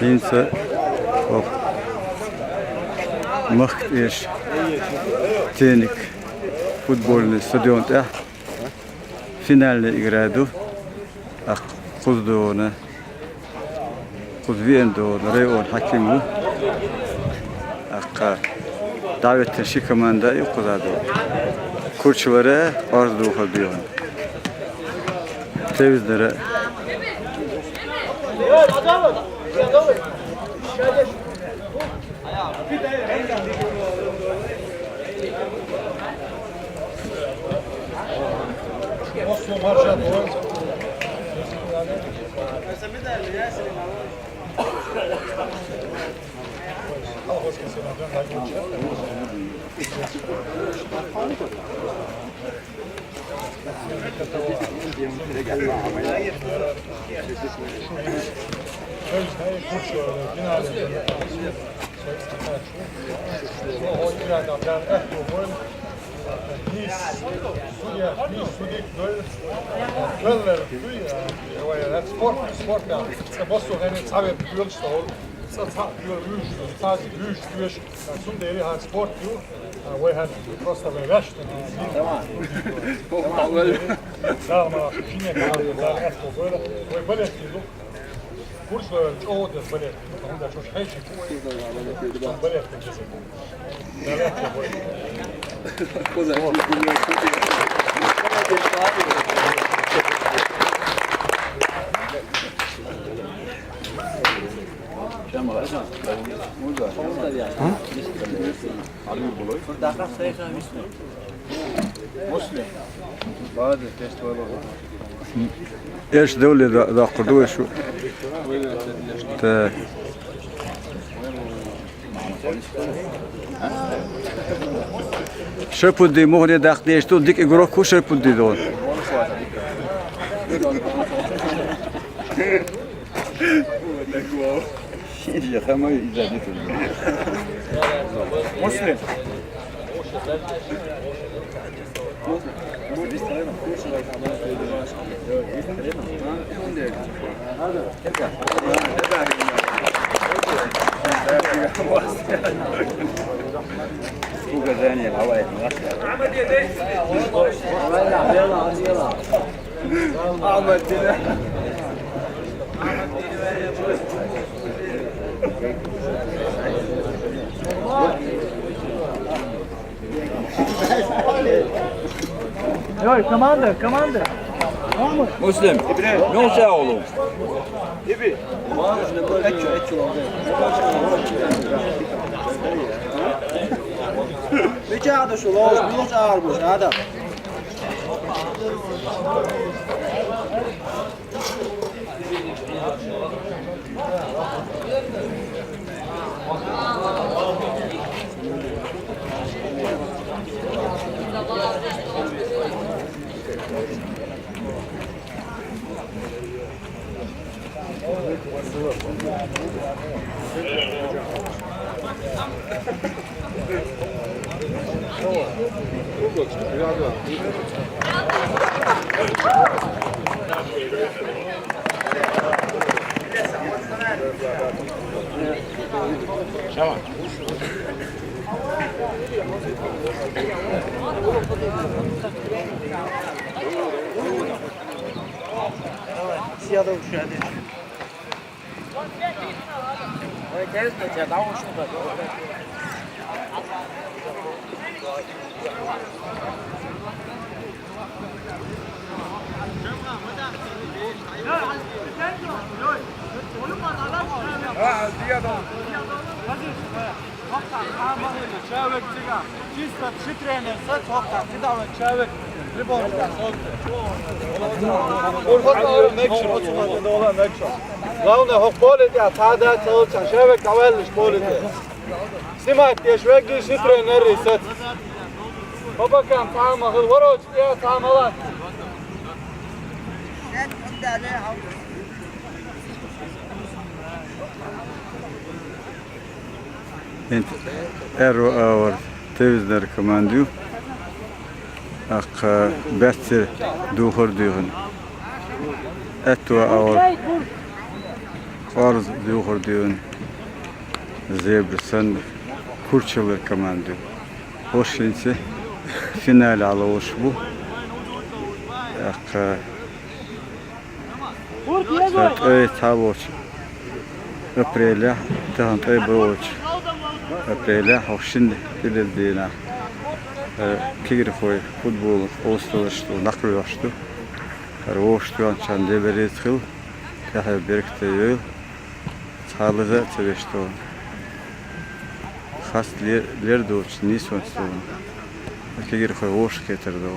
Binse hop. Macht iş. Tenik futbolni stadionda finalne igradu. Kuzduğunu Kuzviyendu Reyon Hakimu davetten şi komanda yuqadı. Kurçulara arzu ediyor. Tevizlere ايش دولة ذا قردوة شو شرپودی مهره داخل دیشتو دیک اگرو کو شرپودی دون شیء خمه ایجادی تو مسلم Yo, commander. Muslim, ne olacak oğlum? İbi. Bir kağıda şu loş, bir ağırmış adam. Tamam. Siyah da uçuyor hadi. Ters de ya daha uçuyor. Человек чисто тренер, человек Главное, хокболит я тада целчан, человек кавелиш болит. Снимать, я швек гиши тренер рисет. Бабакам там ахыл, вороч, я там алат. Erro ağır tevizler komandiyo. Bettir duhur diyorsun. Etwa ağır Farz yuhur diyorsun. Zebrisen kurçalı komandı. Hoş inse final alış bu. Evet taboç. Aprel'e tahantay boç. Aprel'e hoşin dildiğine. Kigri koy futbol ostolaştı, nakrolaştı. Karvoştu ançan deberet kıl. Tahe birlikte yıl. Sağlığı seveşti o. Has ler doç ni sonstu. Kigri koy hoş getirdi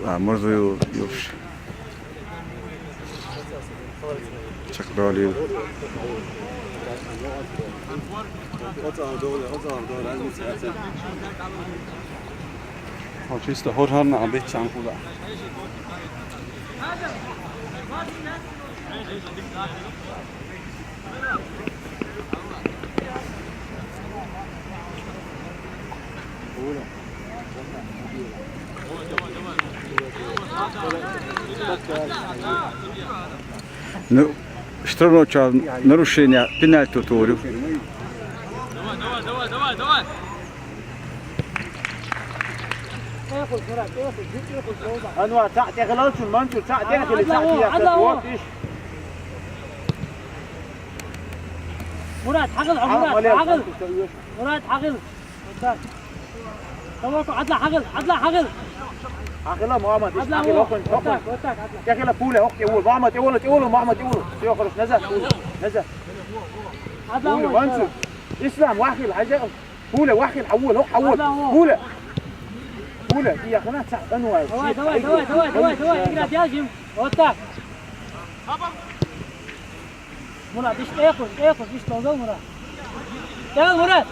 o. Morzu yoş. Çakdali. Hoşçakalın. Horhan abi çankula. Ну, штрафничал нарушение пенальти творив. انواع ساعتي خلاص المنشور ساعتي انا اللي ساعتي وقتش مراد حقل مراد حقل مراد حقل تمام عدل حقل عدل حقل عقله محمد عقله وقت يا اخي لا بوله وقت يقول محمد يقول محمد يقول يخرج نزل نزل بوله منشور اسلام واحد الحاجه بوله واحد حول هو حول بوله بوله هي قناه ساعه انواع دواي اقرا تهاجم واتاك مراد ايش تاخذ ايش توصل مراد يلا مراد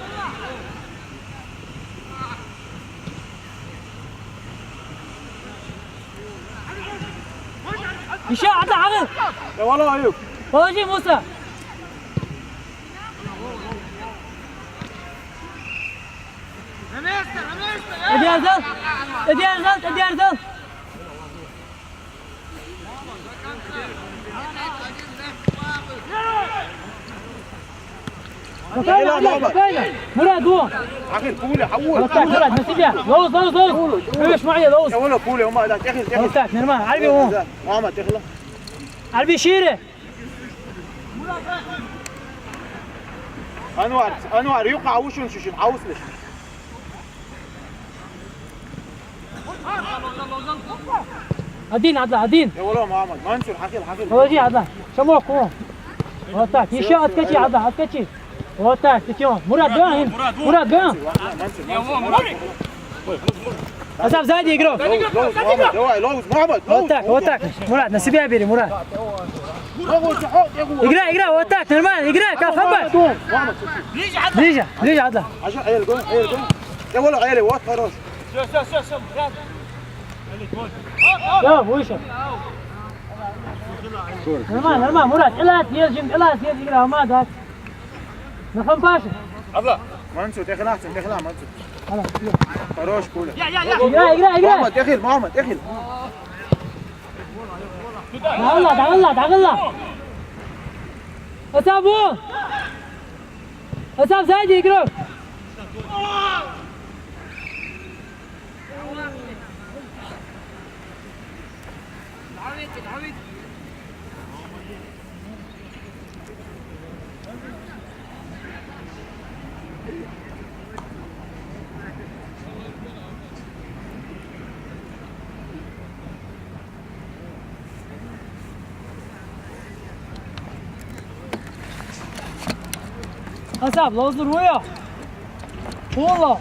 هشام عطى عقل يا والله ايوب فوجي موسى ادي ارزل ادي ارزل ادي ارزل مراد هو عقل بوله حول مراد نسيبها لوز ايش معي لوز يا والله بوله هم لا تاخذ وقتك نرمان عربي هو محمد تخلى عربي شيره انوار يقع وشو شو عاوزلش عدين عدين يا والله محمد منشور حقل فوجي عدل شموك هو وقتك يشاء اتكشي عدل اتكشي وقتك تكيون مراد باين مراد باين أصعب زايد يقرأ لوز محمد وقتك مراد نسيبها بيري مراد اقرا وقتك نرمان اقرا كفبر ليجا عدل عشان عيال جون يا والله عيالي وقت خلاص يا ويش نرمان مراد إلا يلجم يقرأ ما داك نفهم باشا منصور دخل منصور خلاص فروش بوله اقرا محمد دخل تعال أصعب زايد يقرأ أصعب لوزر ويا طولة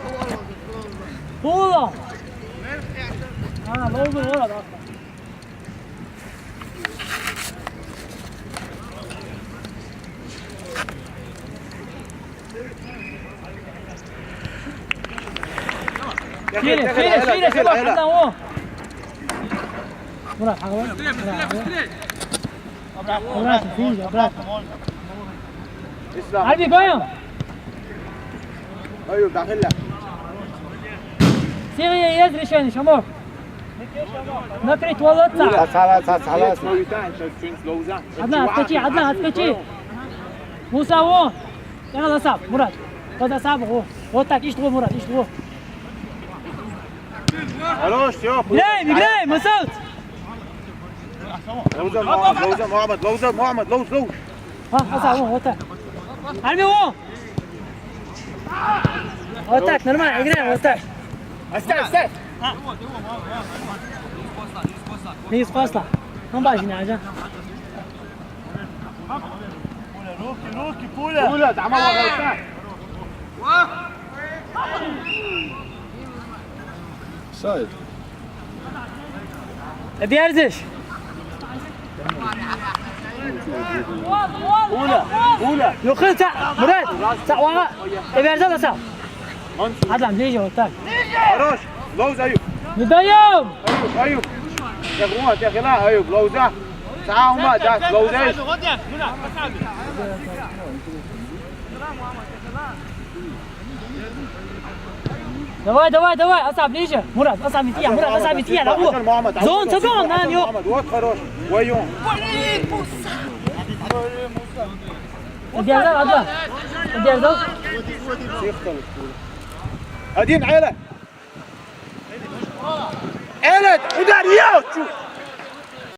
لوزر ورا أصلا شيله شباب حتى هو مراد حقول مراد فين مراد اسلام عربي بايم ايوه داخل لك سيغي يزري شوي شموك نفرت والله اطلع خلاص مويتان شايفين لوزان عدنان هتكتشي عدنان هتكتشي موسى هو يلا صعب مراد هذا صعب هو وطاك اشتغل مراد اشتغل خلاص شوف قليم مسعود لوزان محمد لوز ها أصعب هو وطاك عربي هو وطاك نورمال اقرأ وطاك استنى نيس فاصلة ما باجي عجان روكي بولا تعمل غلطان Said. بيرزش بولا يخل ساعة مراد ساعة وراء بيرزش ساعة عدل ليجي وطاك خلاص لوز ايوب ندايم ايوب يا اخوان يا اخي لا ايوب لوزة ساعة وما جات لوزة دواي أصعب ليجي مراد أصعب يتيح مراد أصعب يتيح لأبوه زون تزون نان يو خلاص ويون بيرزش عدل بيرزش ادين عيلة ودار ياو شوف